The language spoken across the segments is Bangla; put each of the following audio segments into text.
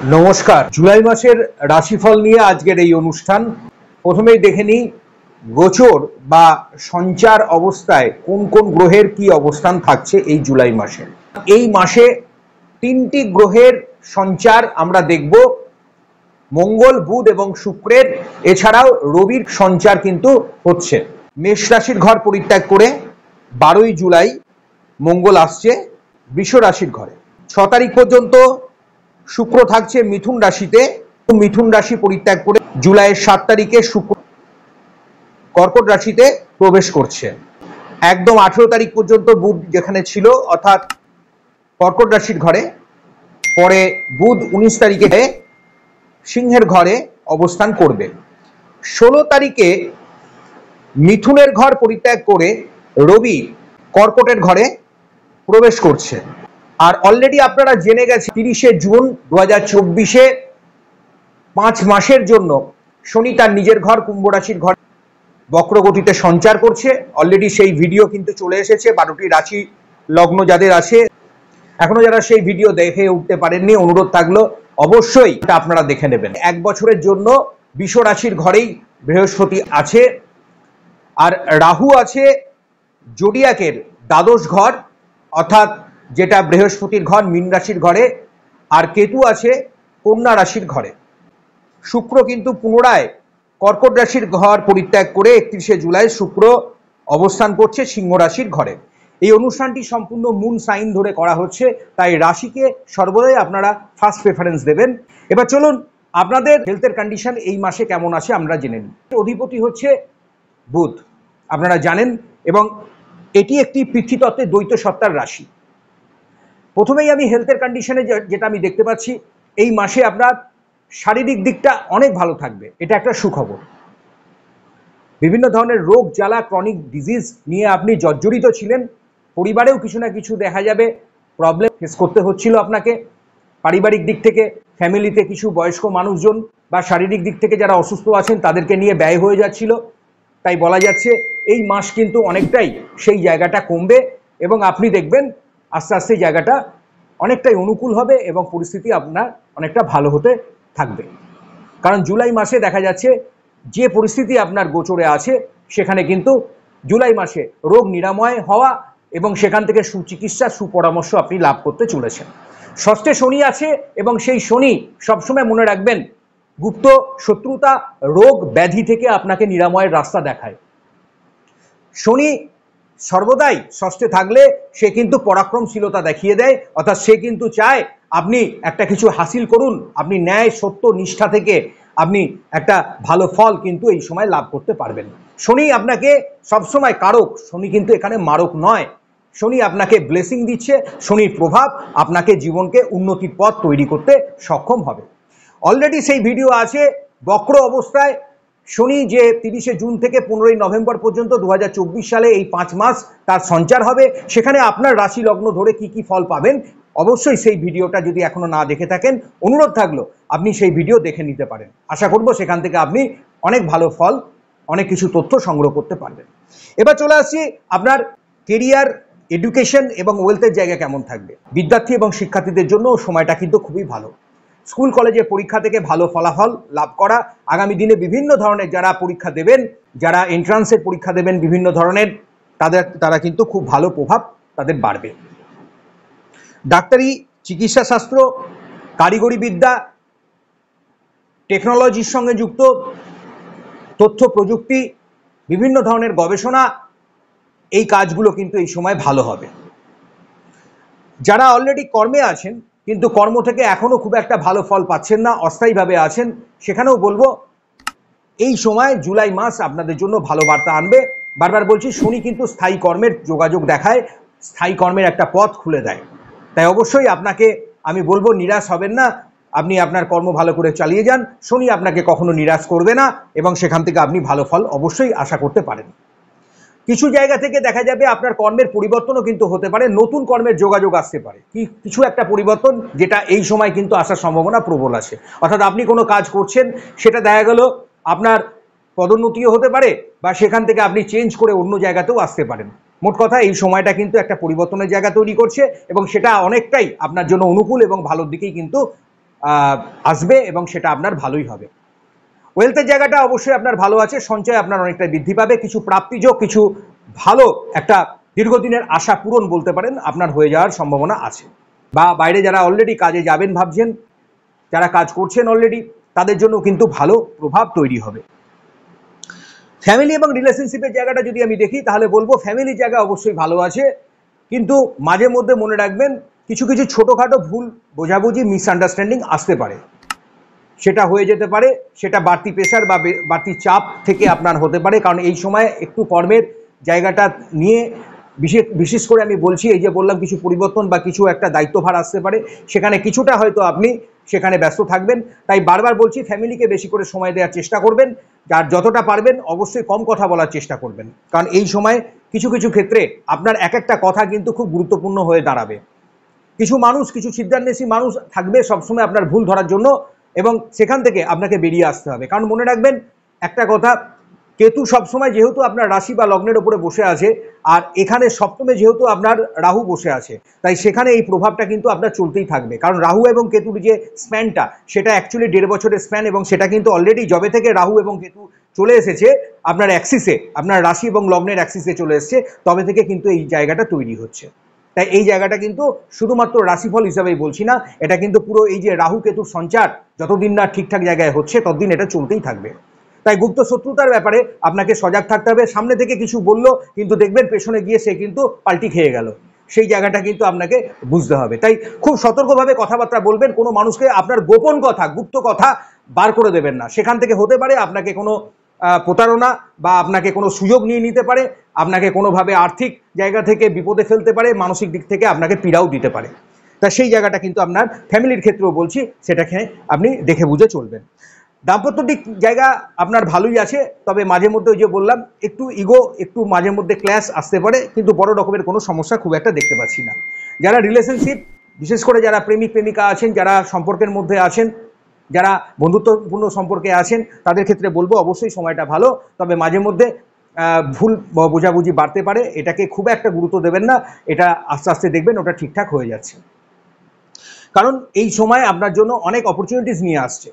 নমস্কার। জুলাই মাসের রাশিফল নিয়ে আজকের এই অনুষ্ঠান। প্রথমেই দেখে নিই গোচর বা সঞ্চার অবস্থায় কোন কোন গ্রহের কি অবস্থান থাকছে এই জুলাই মাসে। এই মাসে তিনটি গ্রহের সঞ্চার আমরা দেখব, মঙ্গল, বুধ এবং শুক্রের। এছাড়াও রবির সঞ্চার কিন্তু হচ্ছে। মেষ রাশির ঘর পরিত্যাগ করে 12ই জুলাই মঙ্গল আসছে বৃষ রাশির ঘরে। 6 তারিখ পর্যন্ত শুক্র থাকছে মিথুন রাশিতে। মিথুন রাশি পরিত্যাগ করে জুলাইয়ের 7 তারিখে শুক্র কর্কট রাশিতে প্রবেশ করছে। একদম 18 তারিখ পর্যন্ত বুধ যেখানে ছিল অর্থাৎ কর্কট রাশির ঘরে, পরে বুধ 19 তারিখে সিংহের ঘরে অবস্থান করবে। 16 তারিখে মিথুনের ঘর পরিত্যাগ করে রবি কর্কটের ঘরে প্রবেশ করছে। আর অলরেডি আপনারা জেনে গেছেন 30শে জুন 2024-এ 5 মাসের জন্য শনি তার নিজের ঘর কুম্ভ রাশির ঘর বক্রগতিতে সঞ্চার করছে। অলরেডি সেই ভিডিও কিন্তু চলে এসেছে 12টি রাশি লগ্ন যাদের আছে। এখনো যারা সেই ভিডিও দেখে উঠতে পারেননি, অনুরোধ থাকলো অবশ্যই এটা আপনারা দেখে নেবেন। 1 বছরের জন্য বৃষ রাশির ঘরেই বৃহস্পতি আছে, আর রাহু আছে জোডিয়াকের দ্বাদশ ঘর অর্থাৎ যেটা বৃহস্পতির ঘর মীন রাশির ঘরে, আর কেতু আছে কন্যা রাশির ঘরে। শুক্র কিন্তু পুনরায় কর্কট রাশির ঘর পরিত্যাগ করে 31শে জুলাই শুক্র অবস্থান করছে সিংহ রাশির ঘরে। এই অনুষ্ঠানটি সম্পূর্ণ মুন সাইন ধরে করা হচ্ছে, তাই রাশিকে সর্বদাই আপনারা ফার্স্ট প্রেফারেন্স দেবেন। এবার চলুন আপনাদের হেলথের কন্ডিশন এই মাসে কেমন আছে আমরা জেনে নিই। অধিপতি হচ্ছে বুধ, আপনারা জানেন, এবং এটি একটি পৃথ্বীতত্ত্বের দ্বৈত সত্তার রাশি। প্রথমেই আমি হেলথের কন্ডিশনে যেটা আমি দেখতে পাচ্ছি, এই মাসে আপনার শারীরিক দিকটা অনেক ভালো থাকবে, এটা একটা সুখবর। বিভিন্ন ধরনের রোগ জ্বালা ক্রনিক ডিজিজ নিয়ে আপনি জর্জরিত ছিলেন, পরিবারেও কিছু না কিছু দেখা যাবে প্রবলেম ফেস করতে হচ্ছিল আপনাকে। পারিবারিক দিক থেকে ফ্যামিলিতে কিছু বয়স্ক মানুষজন বা শারীরিক দিক থেকে যারা অসুস্থ আছেন তাদেরকে নিয়ে ব্যয় হয়ে যাচ্ছিল। তাই বলা যাচ্ছে এই মাস কিন্তু অনেকটাই সেই জায়গাটা কমবে এবং আপনি দেখবেন আস্তে আস্তে জায়গাটা অনেকটাই অনুকূল হবে এবং পরিস্থিতি আপনার অনেকটা ভালো হতে থাকবে। কারণ জুলাই মাসে দেখা যাচ্ছে যে পরিস্থিতি আপনার গোচরে আছে সেখানে কিন্তু জুলাই মাসে রোগ নিরাময় হওয়া এবং সেখান থেকে সুচিকিৎসা সুপরামর্শ আপনি লাভ করতে চলেছেন। ষষ্ঠে শনি আছে এবং সেই শনি সবসময় মনে রাখবেন গুপ্ত শত্রুতা রোগ ব্যাধি থেকে আপনাকে নিরাময়ের রাস্তা দেখায়। শনি সর্বদাই ষষ্ঠে থাকলে সে কিন্তু পরাক্রমশীলতা দেখিয়ে দেয়, অর্থাৎ সে কিন্তু চায় আপনি একটা কিছু হাসিল করুন, আপনি ন্যায় সত্য নিষ্ঠা থেকে আপনি একটা ভালো ফল কিন্তু এই সময় লাভ করতে পারবেন। শনি আপনাকে সবসময় কারক, শনি কিন্তু এখানে মারক নয়। শনি আপনাকে ব্লেসিং দিচ্ছে, শনির প্রভাব আপনাকে জীবনকে উন্নতির পথ তৈরি করতে সক্ষম হবে। অলরেডি সেই ভিডিও আছে বক্র অবস্থায় শনি যে 30শে জুন থেকে 15ই নভেম্বর পর্যন্ত 2024 সালে এই 5 মাস তার সঞ্চার হবে, সেখানে আপনার রাশি লগ্ন ধরে কি কি ফল পাবেন অবশ্যই সেই ভিডিওটা যদি এখনো না দেখে থাকেন অনুরোধ থাকলো আপনি সেই ভিডিও দেখে নিতে পারেন। আশা করব সেখান থেকে আপনি অনেক ভালো ফল, অনেক কিছু তথ্য সংগ্রহ করতে পারবেন। এবার চলে আসছি আপনার কেরিয়ার, এডুকেশন এবং ওয়েলথের জায়গা কেমন থাকবে। বিদ্যার্থী এবং শিক্ষার্থীদের জন্য সময়টা কিন্তু খুবই ভালো। স্কুল কলেজের পরীক্ষা থেকে ভালো ফলাফল লাভ করা, আগামী দিনে বিভিন্ন ধরনের যারা পরীক্ষা দেবেন, যারা এন্ট্রান্সের পরীক্ষা দেবেন বিভিন্ন ধরনের, তারা কিন্তু খুব ভালো প্রভাব তাদের বাড়বে। ডাক্তারি, চিকিৎসা শাস্ত্র, কারিগরি বিদ্যা, টেকনোলজির সঙ্গে যুক্ত তথ্য প্রযুক্তি, বিভিন্ন ধরনের গবেষণা, এই কাজগুলো কিন্তু এই সময় ভালো হবে। যারা অলরেডি কর্মে আছেন কিন্তু কর্ম থেকে এখনো খুব একটা ভালো ফল পাচ্ছেন না, অস্থায়ীভাবে আছেন, সেখানেও বলবো এই সময় জুলাই মাস আপনাদের জন্য ভালো বার্তা আনবে। বারবার বলছি শনি কিন্তু স্থায়ী কর্মের যোগাযোগ দেখায়, স্থায়ী কর্মের একটা পথ খুলে দেয়। তাই অবশ্যই আপনাকে আমি বলবো নিরাশ হবেন না, আপনি আপনার কর্ম ভালো করে চালিয়ে যান, শনি আপনাকে কখনো নিরাশ করবে না এবং সেখান থেকে আপনি ভালো ফল অবশ্যই আশা করতে পারেন। কিছু জায়গা থেকে দেখা যাবে আপনার কর্মের পরিবর্তনও কিন্তু হতে পারে, নতুন কর্মের যোগাযোগ আসতে পারে, কিছু একটা পরিবর্তন যেটা এই সময় কিন্তু আসার সম্ভাবনা প্রবল আছে। অর্থাৎ আপনি কোনো কাজ করছেন, সেটা দেখা গেল আপনার পদোন্নতিও হতে পারে বা সেখান থেকে আপনি চেঞ্জ করে অন্য জায়গাতেও আসতে পারেন। মোট কথা এই সময়টা কিন্তু একটা পরিবর্তনের জায়গা তৈরি করছে এবং সেটা অনেকটাই আপনার জন্য অনুকূল এবং ভালোর দিকেই কিন্তু আসবে এবং সেটা আপনার ভালোই হবে। ওয়েলথের জায়গাটা অবশ্যই আপনার ভালো আছে, সঞ্চয় আপনার অনেকটা বৃদ্ধি পাবে, কিছু প্রাপ্তিযোগ, কিছু ভালো একটা দীর্ঘদিনের আশা পূরণ বলতে পারেন আপনার হয়ে যাওয়ার সম্ভাবনা আছে। বা বাইরে যারা অলরেডি কাজে যাবেন ভাবছেন, যারা কাজ করছেন অলরেডি, তাদের জন্য কিন্তু ভালো প্রভাব তৈরি হবে। ফ্যামিলি এবং রিলেশনশিপের জায়গাটা যদি আমি দেখি তাহলে বলবো ফ্যামিলির জায়গা অবশ্যই ভালো আছে, কিন্তু মাঝে মধ্যে মনে রাখবেন কিছু কিছু ছোটোখাটো ভুল বোঝাবুঝি, মিসআন্ডারস্ট্যান্ডিং আসতে পারে, সেটা হয়ে যেতে পারে, সেটা বাড়তি প্রেশার বা বাড়তি চাপ থেকে আপনার হতে পারে। কারণ এই সময় একটু কর্মের জায়গাটা নিয়ে বিশেষ করে আমি বলছি, এই যে বললাম কিছু পরিবর্তন বা কিছু একটা দায়িত্বভার আসতে পারে, সেখানে কিছুটা হয়তো আপনি সেখানে ব্যস্ত থাকবেন। তাই বারবার বলছি ফ্যামিলিকে বেশি করে সময় দেওয়ার চেষ্টা করবেন, আর যতটা পারবেন অবশ্যই কম কথা বলার চেষ্টা করবেন, কারণ এই সময় কিছু কিছু ক্ষেত্রে আপনার এক একটা কথা কিন্তু খুব গুরুত্বপূর্ণ হয়ে দাঁড়াবে। কিছু মানুষ, কিছু সিদ্ধান্তেশী মানুষ থাকবে সবসময় আপনার ভুল ধরার জন্য, এবং সেখান থেকে আপনাকে বেরিয়ে আসতে হবে। কারণ মনে রাখবেন একটা কথা, কেতু সবসময় যেহেতু আপনার রাশি বা লগ্নের ওপরে বসে আছে, আর এখানে সপ্তমে যেহেতু আপনার রাহু বসে আছে, তাই সেখানে এই প্রভাবটা কিন্তু আপনার চলতেই থাকবে। কারণ রাহু এবং কেতুর যে স্প্যানটা, সেটা অ্যাকচুয়ালি 1.5 বছরের স্প্যান, এবং সেটা কিন্তু অলরেডি যবে থেকে রাহু এবং কেতু চলে এসেছে আপনার অ্যাক্সিসে, আপনার রাশি এবং লগ্নের অ্যাক্সিসে চলে এসেছে, তবে থেকে কিন্তু এই জায়গাটা তৈরি হচ্ছে। তাই এই জায়গাটা কিন্তু শুধুমাত্র রাশিফল হিসাবেই বলছি না, এটা কিন্তু পুরো এই যে রাহু কেতুর সঞ্চার যতদিন না ঠিকঠাক জায়গায় হচ্ছে ততদিন এটা চলতেই থাকবে। তাই গুপ্ত শত্রুতার ব্যাপারে আপনাকে সজাগ থাকতে হবে। সামনে থেকে কিছু বললো, কিন্তু দেখবেন পেছনে গিয়ে সে কিন্তু পাল্টি খেয়ে গেল, সেই জায়গাটা কিন্তু আপনাকে বুঝতে হবে। তাই খুব সতর্কভাবে কথাবার্তা বলবেন, কোনো মানুষকে আপনার গোপন কথা, গুপ্ত কথা বার করে দেবেন না। সেখান থেকে হতে পারে আপনাকে কোনো প্রতারণা বা আপনাকে কোনো সুযোগ নিয়ে নিতে পারে, আপনাকে কোনোভাবে আর্থিক জায়গা থেকে বিপদে ফেলতে পারে, মানসিক দিক থেকে আপনাকে পীড়াও দিতে পারে। তা সেই জায়গাটা কিন্তু আপনার ফ্যামিলির ক্ষেত্রেও বলছি, সেটাকে আপনি দেখে বুঝে চলবেন। দাম্পত্য দিক জায়গা আপনার ভালোই আছে, তবে মাঝে মধ্যে ওই যে বললাম একটু ইগো, একটু মাঝে মধ্যে ক্ল্যাশ আসতে পারে, কিন্তু বড় রকমের কোনো সমস্যা খুব একটা দেখতে পাচ্ছি না। যারা রিলেশনশিপ, বিশেষ করে যারা প্রেমিক প্রেমিকা আছেন, যারা সম্পর্কের মধ্যে আছেন, যারা বন্ধুত্বপূর্ণ সম্পর্কে আছেন, তাদের ক্ষেত্রে বলবো অবশ্যই সময়টা ভালো, তবে মাঝে মধ্যে ভুল বোঝাবুঝি বাড়তে পারে, এটাকে খুব একটা গুরুত্ব দেবেন না, এটা আস্তে আস্তে দেখবেন ওটা ঠিকঠাক হয়ে যাচ্ছে। কারণ এই সময় আপনার জন্য অনেক অপরচুনিটিস নিয়ে আসছে।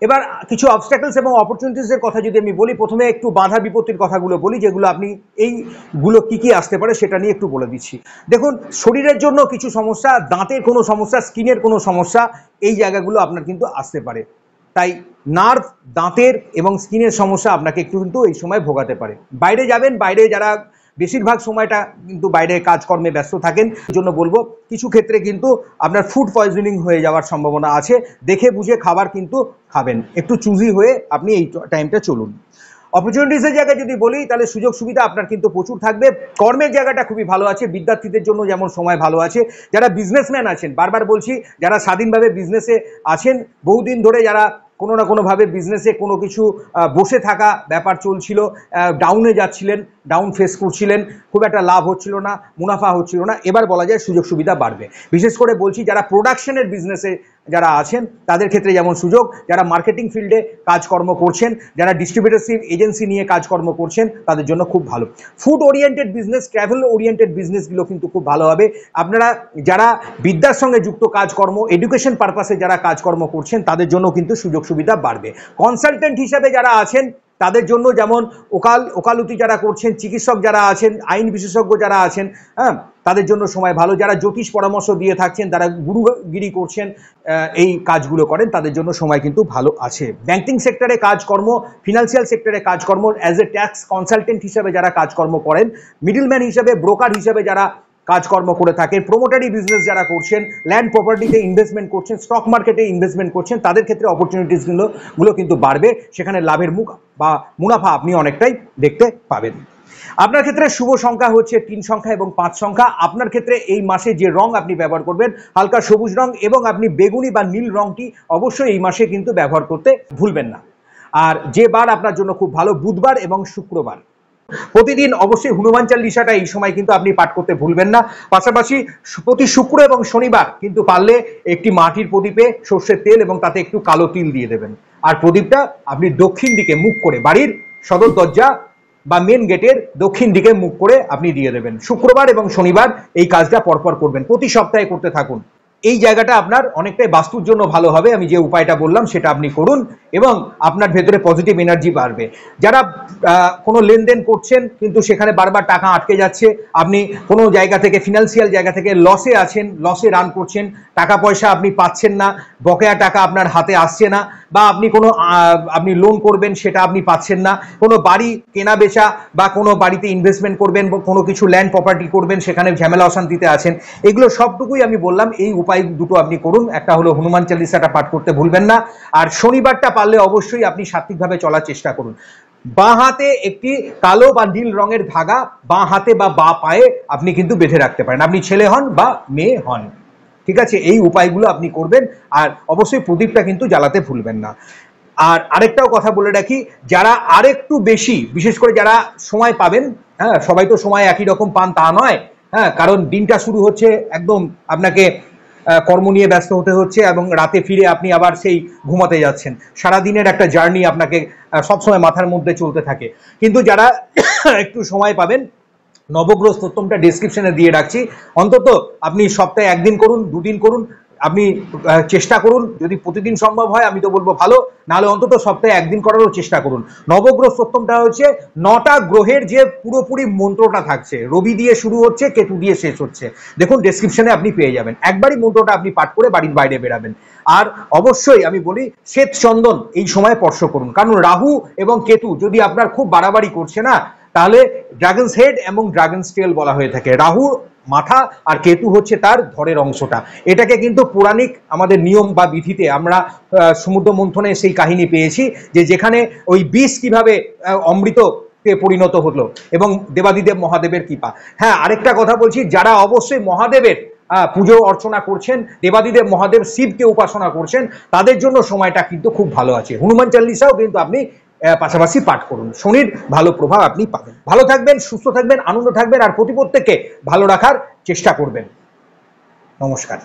এবার কিছু অবস্ট্যাকলস এবং অপরচুনিটিসের কথা যদি আমি বলি, প্রথমে একটু বাধা বিপত্তির কথাগুলো বলি, যেগুলো আপনি এইগুলো কি কি আসতে পারে সেটা নিয়ে একটু বলে দিচ্ছি। দেখুন, শরীরের জন্য কিছু সমস্যা, দাঁতের কোনো সমস্যা, স্কিনের কোনো সমস্যা, এই জায়গাগুলো আপনার কিন্তু আসতে পারে। তাই নার্ভ, দাঁতের এবং স্কিনের সমস্যা আপনাকে একটু কিন্তু এই সময় ভোগাতে পারে। বাইরে যাবেন, বাইরে যারা বেশিরভাগ সময়টা কিন্তু বাইরে কাজকর্মে ব্যস্ত থাকেন, জন্য বলবো কিছু ক্ষেত্রে কিন্তু আপনার ফুড পয়জনিং হয়ে যাওয়ার সম্ভাবনা আছে। দেখে বুঝে খাবার কিন্তু খাবেন, একটু চুজি হয়ে আপনি এই টাইমটা চলুন। অপরচুনিটিসের জায়গায় যদি বলি, তাহলে সুযোগ সুবিধা আপনার কিন্তু প্রচুর থাকবে। কর্মের জায়গাটা খুবই ভালো আছে, বিদ্যার্থীদের জন্য যেমন সময় ভালো আছে। যারা বিজনেসম্যান আছেন, বারবার বলছি, যারা স্বাধীনভাবে বিজনেসে আছেন, বহুদিন ধরে যারা কোনো না কোনোভাবে বিজনেসে কোনো কিছু বসে থাকা ব্যাপার চলছিল, ডাউনে যাচ্ছিলেন, ডাউন ফেস করছিলেন, খুব একটা লাভ হচ্ছিল না, মুনাফা হচ্ছিল না, এবার বলা যায় সুযোগ সুবিধা বাড়বে। বিশেষ করে বলছি যারা প্রোডাকশনের বিজনেসে যারা আছেন তাদের ক্ষেত্রে যেমন সুযোগ, যারা মার্কেটিং ফিল্ডে কাজকর্ম করছেন, যারা ডিস্ট্রিবিউটরশিপ এজেন্সি নিয়ে কাজকর্ম করছেন, তাদের জন্য খুব ভালো। Food oriented business, travel oriented বিজনেসগুলো কিন্তু খুব ভালো হবে। আপনারা যারা বিদ্যার সঙ্গে যুক্ত কাজকর্ম, এডুকেশন পারপাসে যারা কাজকর্ম করছেন, তাদের জন্য কিন্তু সুযোগ সুবিধা বাড়বে। কনসালটেন্ট হিসাবে যারা আছেন তাদের জন্য, যেমন ওকালতি যারা করছেন, চিকিৎসক যারা আছেন, আইন বিশেষজ্ঞ যারা আছেন, হ্যাঁ, তাদের জন্য সময় ভালো। যারা জ্যোতিষ পরামর্শ দিয়ে থাকছেন, যারা গুরুগিরি করছেন, এই কাজগুলো করেন, তাদের জন্য সময় কিন্তু ভালো আছে। ব্যাংকিং সেক্টরে কাজকর্ম, ফিনান্সিয়াল সেক্টরে কাজকর্ম, অ্যাজ এ ট্যাক্স কনসালটেন্ট হিসাবে যারা কাজকর্ম করেন, মিডলম্যান হিসাবে, ব্রোকার হিসাবে যারা কাজকর্ম করে থাকেন, প্রোমোটারি বিজনেস যারা করছেন, ল্যান্ড প্রপার্টিতে ইনভেস্টমেন্ট করছেন, স্টক মার্কেটে ইনভেস্টমেন্ট করছেন, তাদের ক্ষেত্রে অপরচুনিটিসগুলো কিন্তু বাড়বে। সেখানে লাভের মুখ বা মুনাফা আপনি অনেকটাই দেখতে পাবেন। আপনার ক্ষেত্রে শুভ সংখ্যা হচ্ছে 3 সংখ্যা এবং 5 সংখ্যা। আপনার ক্ষেত্রে এই মাসে যে রং আপনি ব্যবহার করবেন হালকা সবুজ রং, এবং আপনি বেগুনি বা নীল রংটি অবশ্যই এই মাসে কিন্তু ব্যবহার করতে ভুলবেন না। আর যে বার আপনার জন্য খুব ভালো, বুধবার এবং শুক্রবার। প্রতিদিন অবশ্যই হনুমান চালিসাটা এই সময় কিন্তু আপনি পাঠ করতে ভুলবেন না। পাশাপাশি প্রতি শুক্র এবং শনিবার কিন্তু পারলে একটি মাটির প্রদীপে সর্ষের তেল এবং তাতে একটু কালো তিল দিয়ে দেবেন, আর প্রদীপটা আপনি দক্ষিণ দিকে মুখ করে, বাড়ির সদর দরজা বা মেন গেটের দক্ষিণ দিকে মুখ করে আপনি দিয়ে দেবেন। শুক্রবার এবং শনিবার এই কাজটা পরপর করবেন, প্রতি সপ্তাহে করতে থাকুন। এই জায়গাটা আপনার অনেকটাই বাস্তুর জন্য ভালো হবে। আমি যে উপায়টা বললাম সেটা আপনি করুন এবং আপনার ভেতরে পজিটিভ এনার্জি বাড়বে। যারা কোনো লেনদেন করছেন কিন্তু সেখানে বারবার টাকা আটকে যাচ্ছে, আপনি কোনো জায়গা থেকে ফিনান্সিয়াল জায়গা থেকে লসে আছেন, লসে রান করছেন, টাকা পয়সা আপনি পাচ্ছেন না, বকেয়া টাকা আপনার হাতে আসছে না, বা আপনি কোনো আপনি লোন করবেন সেটা আপনি পাচ্ছেন না, কোনো বাড়ি কেনা বেচা বা কোনো বাড়িতে ইনভেস্টমেন্ট করবেন, কোনো কিছু ল্যান্ড প্রপার্টি করবেন, সেখানে ঝামেলা অশান্তিতে আছেন, এগুলো সবটুকুই আমি বললাম। এই উপায় দুটো আপনি করুন। একটা হলো হনুমান চালিসাটা পাঠ করতে ভুলবেন না, আর শনিবারটা পারলে অবশ্যই আপনি সাত্বিকভাবে চলার চেষ্টা করুন। বাঁ হাতে একটি কালো বা নীল রঙের ধাগা বাঁ হাতে বা বাঁ পায়ে আপনি কিন্তু বেঁধে রাখতে পারেন, আপনি ছেলে হন বা মেয়ে হন। ঠিক আছে, এই উপায়গুলো আপনি করবেন, আর অবশ্যই প্রদীপটা কিন্তু জ্বালাতে ভুলবেন না। আর আরেকটাও কথা বলে রাখি, যারা আরেকটু বেশি, বিশেষ করে যারা সময় পাবেন, হ্যাঁ সবাই তো সময় একই রকম পান তা নয়, হ্যাঁ কারণ দিনটা শুরু হচ্ছে একদম আপনাকে কর্ম নিয়ে ব্যস্ত হতে হচ্ছে এবং রাতে ফিরে আপনি আবার সেই ঘুমাতে যাচ্ছেন, সারাদিনের একটা জার্নি আপনাকে সবসময় মাথার মধ্যে চলতে থাকে। কিন্তু যারা একটু সময় পাবেন, নবগ্রহ স্তোত্রমটা ডেসক্রিপশনে দিয়ে রাখছি, অন্তত আপনি সপ্তাহে একদিন করুন, দুদিন করুন, আপনি চেষ্টা করুন। যদি প্রতিদিন সম্ভব হয় আমি তো বলবো ভালো, নাহলে অন্তত সপ্তাহে একদিন করারও চেষ্টা করুন। নবগ্রহ স্তোত্রমটা হচ্ছে 9টা গ্রহের যে পুরোপুরি মন্ত্রটা থাকছে, রবি দিয়ে শুরু হচ্ছে, কেতু দিয়ে শেষ হচ্ছে, দেখুন ডেসক্রিপশনে আপনি পেয়ে যাবেন। একবারই মন্ত্রটা আপনি পাঠ করে বাড়ির বাইরে বেরাবেন। আর অবশ্যই আমি বলি শ্বেত চন্দন এই সময় স্পর্শ করুন, কারণ রাহু এবং কেতু যদি আপনার খুব বাড়াবাড়ি করছে না, তাহলে ড্রাগনস হেড এবং ড্রাগনস টেল বলা হয়ে থাকে। রাহু মাথা আর কেতু হচ্ছে তার ধরের অংশটা। এটাকে কিন্তু পৌরাণিক আমাদের নিয়ম বা বিধিতে আমরা সমুদ্র মন্থনে সেই কাহিনী পেয়েছি, যে যেখানে ওই বিষ কিভাবে অমৃত পরিণত হলো এবং দেবাদিদেব মহাদেবের কৃপা। হ্যাঁ আরেকটা কথা বলছি, যারা অবশ্যই মহাদেবের পুজো অর্চনা করছেন, দেবাদিদেব মহাদেব শিবকে উপাসনা করছেন, তাদের জন্য সময়টা কিন্তু খুব ভালো আছে। হনুমান চালিসাও কিন্তু আপনি পাশাপাশি পাঠ করুন, শনির ভালো প্রভাব আপনি পাবেন। ভালো থাকবেন, সুস্থ থাকবেন, আনন্দ থাকবেন, আর প্রত্যেককে ভালো রাখার চেষ্টা করবেন। নমস্কার।